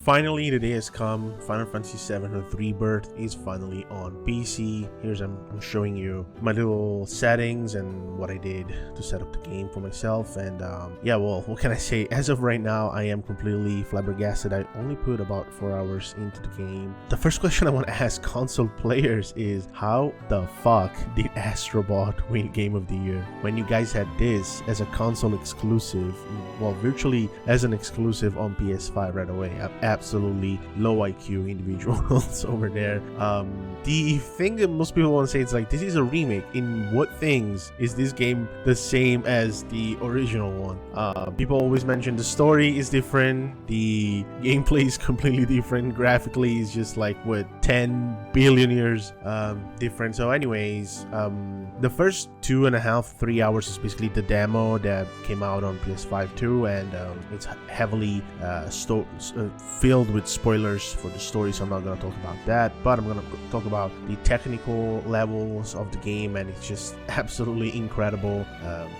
Finally, the day has come. Final Fantasy VII Rebirth is finally on PC. Here's I'm showing you my little settings and what I did to set up the game for myself. And yeah, well, what can I say? As of right now, I am completely flabbergasted. I only put about 4 hours into the game. The first question I want to ask console players is, how the fuck did Astrobot win Game of the Year when you guys had this as a console exclusive? Well, virtually as an exclusive on PS5 right away. Absolutely low IQ individuals over there. The thing that most people want to say is like, this is a remake. In what things is this game the same as the original one? People always mention the story is different, the gameplay is completely different, graphically is just like what 10 billion years different. So anyways, the first 2.5-3 hours is basically the demo that came out on PS5 too, and it's heavily filled with spoilers for the story, so I'm not going to talk about that, but I'm going to talk about the technical levels of the game, and it's just absolutely incredible.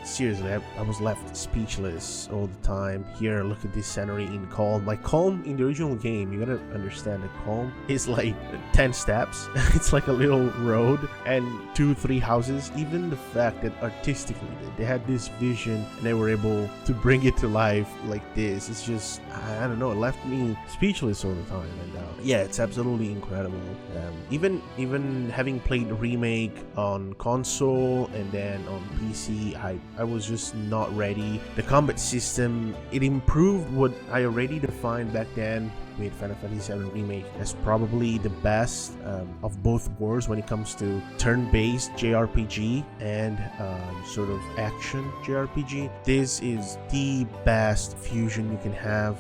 Seriously, I was left speechless all the time. Here, look at this scenery in Calm. Like, Calm in the original game, you gotta understand that Calm is like 10 steps. It's like a little road and 2-3 houses. Even the fact that artistically they had this vision and they were able to bring it to life like this, it's just, I don't know, it left me speechless all the time. And yeah, it's absolutely incredible. Even having played the remake on console and then on PC, I was just not ready. The combat system, it improved what I already defined back then with Final Fantasy VII Remake as probably the best of both worlds when it comes to turn-based JRPG and sort of action JRPG. This is the best fusion you can have,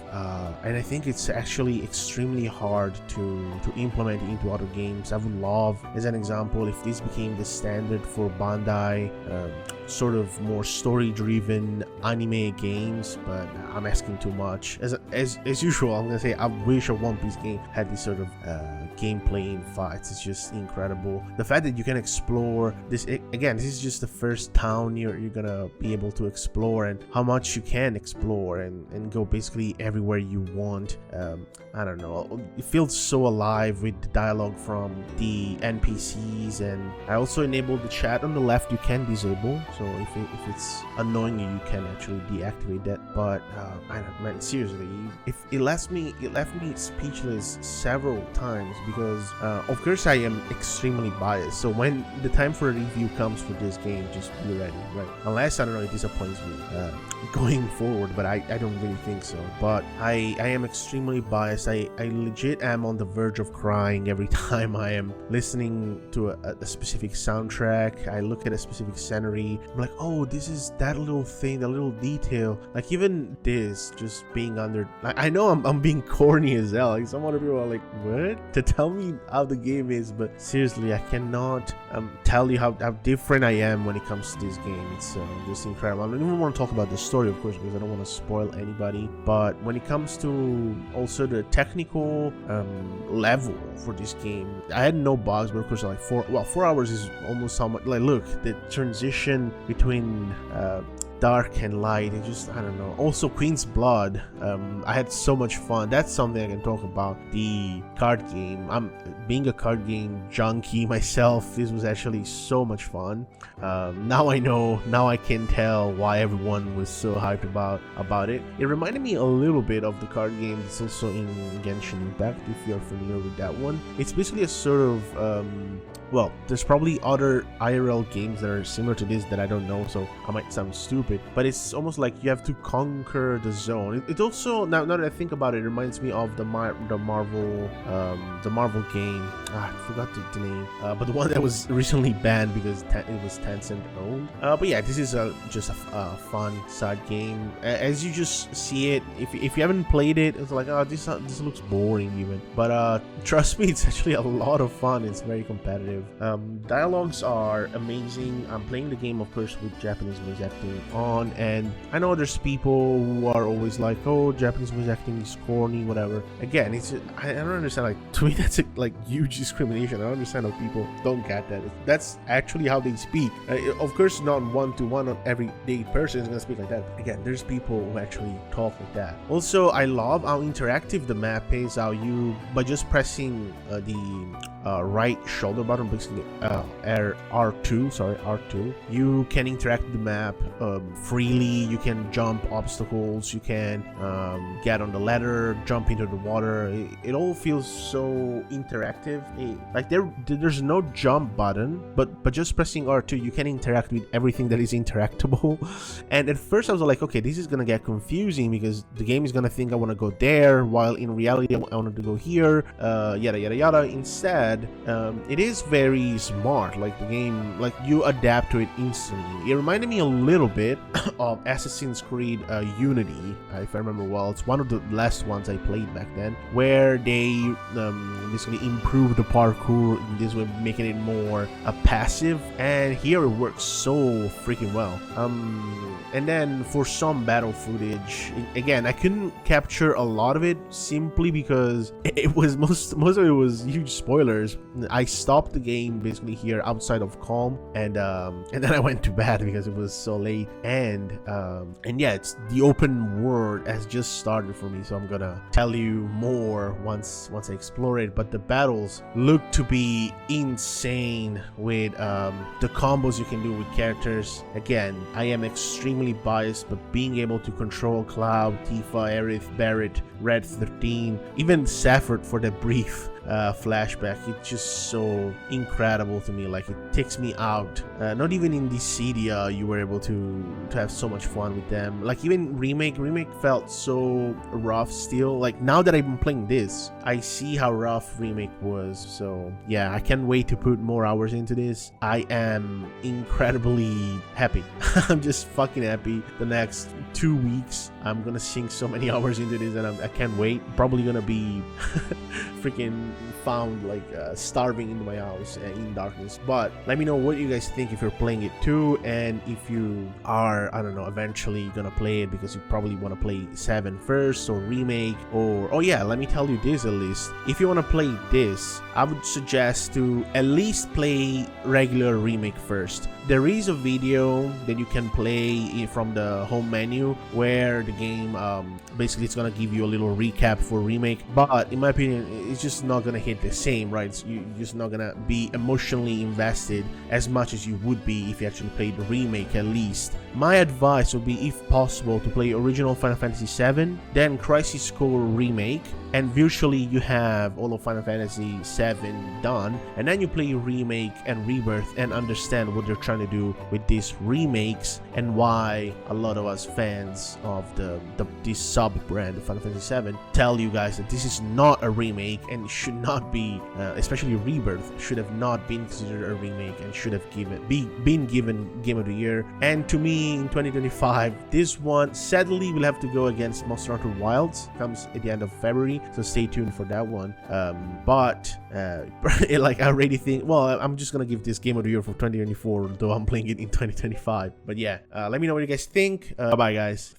and I think it's actually extremely hard to implement into other games. I would love, as an example, if this became the standard for Bandai sort of more story-driven anime games, but I'm asking too much. As usual, I'm gonna say I wish a One Piece game had this sort of gameplay in fights. It's just incredible. The fact that you can explore this, again, this is just the first town you're gonna be able to explore, and how much you can explore and go basically everywhere you want. I don't know, it feels so alive with the dialogue from the NPCs, and I also enabled the chat on the left. You can disable, so if it's annoying you can actually deactivate that. But I don't, man, seriously, if it left me speechless several times, because of course I am extremely biased, so when the time for a review comes for this game, just be ready, right? Unless, I don't know, it disappoints me going forward, but I don't really think so. But I am extremely biased. I legit am on the verge of crying every time I am listening to a specific soundtrack. I look at a specific scenery, I'm like, oh, this is that little thing, that little detail. Like, even this, just being under, I know I'm being corny as hell. Like, some other people are like, what? To tell me how the game is, but seriously, I cannot tell you how different I am when it comes to this game. It's just incredible. I don't even want to talk about the story, of course, because I don't want to spoil anybody, but when it comes to also the technical level for this game, I had no bugs, but of course, like 4 hours is almost how much. Like, look, the transition between dark and light, it just, I don't know. Also, Queen's Blood, I had so much fun. That's something I can talk about. The card game, I'm being a card game junkie myself, this was actually so much fun. Now I know, now I can tell why everyone was so hyped about it. It reminded me a little bit of the card game that's also in Genshin Impact, if you're familiar with that one. It's basically a sort of well, there's probably other IRL games that are similar to this that I don't know, so I might sound stupid, but it's almost like you have to conquer the zone. It also, now that I think about it, reminds me of the Marvel game. I forgot the name, but the one that was recently banned because it was Tencent owned. But yeah, this is just a fun side game. As you just see it, if you haven't played it, it's like, oh, this looks boring even. But trust me, it's actually a lot of fun. It's very competitive. Dialogues are amazing. I'm playing the game, of course, with Japanese voice acting on. And I know there's people who are always like, oh, Japanese voice acting is corny, whatever. Again, I don't understand, like, to me that's like huge discrimination. I don't understand how people don't get that. That's actually how they speak. Of course, not one-to-one, not everyday person is gonna speak like that. Again, there's people who actually talk like that. Also, I love how interactive the map is, how you, by just pressing the right shoulder button, basically R2, you can interact with the map freely. You can jump obstacles, you can get on the ladder, jump into the water. It all feels so interactive. Like there's no jump button, but just pressing R2 you can interact with everything that is interactable. And at first I was like, okay, this is gonna get confusing because the game is gonna think I want to go there, while in reality I wanted to go here, yada yada yada. Instead, it is very smart. Like the game, like you adapt to it instantly. It reminded me a little bit of Assassin's Creed Unity, if I remember well. It's one of the last ones I played back then, where they basically improved the parkour in this way, making it more passive, and here it works so freaking well. And then for some battle footage, again, I couldn't capture a lot of it simply because it was most of it was huge spoilers. I stopped the game basically here outside of Calm, and then I went to bed because it was so late. And yeah, it's the open world has just started for me, so I'm gonna tell you more once I explore it. But the battles look to be insane with the combos you can do with characters. Again, I am extremely biased, but being able to control Cloud, Tifa, Aerith, Barret, Red 13, even Safford for the brief flashback, it's just so incredible to me. Like, it takes me out. Not even in Dissidia you were able to have so much fun with them. Like, even remake felt so rough still. Like, now that I've been playing this, I see how rough remake was. So yeah, I can't wait to put more hours into this. I am incredibly happy. I'm just fucking happy. The next 2 weeks I'm gonna sink so many hours into this, and I can't wait. Probably gonna be freaking found like starving in my house in darkness. But let me know what you guys think if you're playing it too, and if you are, I don't know, eventually gonna play it because you probably want to play 7 first, or remake, or oh yeah, let me tell you this at least. If you want to play this, I would suggest to at least play regular remake first. There is a video that you can play from the home menu where the game basically it's gonna give you a little recap for remake, but in my opinion it's just not gonna hit the same, right? You're just not gonna be emotionally invested as much as you would be if you actually played the remake. At least my advice would be, if possible, to play original Final Fantasy VII, then Crisis Core remake, and virtually you have all of Final Fantasy VII done, and then you play remake and Rebirth and understand what they're trying to do with these remakes, and why a lot of us fans of this sub brand of Final Fantasy VII tell you guys that this is not a remake and should not be, especially Rebirth should have not been considered a remake and should have been given Game of the Year. And to me, in 2025, this one sadly will have to go against Monster Hunter Wilds. Comes at the end of February, so stay tuned for that one. But like, I already think, well, I'm just gonna give this Game of the Year for 2024, though I'm playing it in 2025. But yeah, let me know what you guys think. Bye bye guys.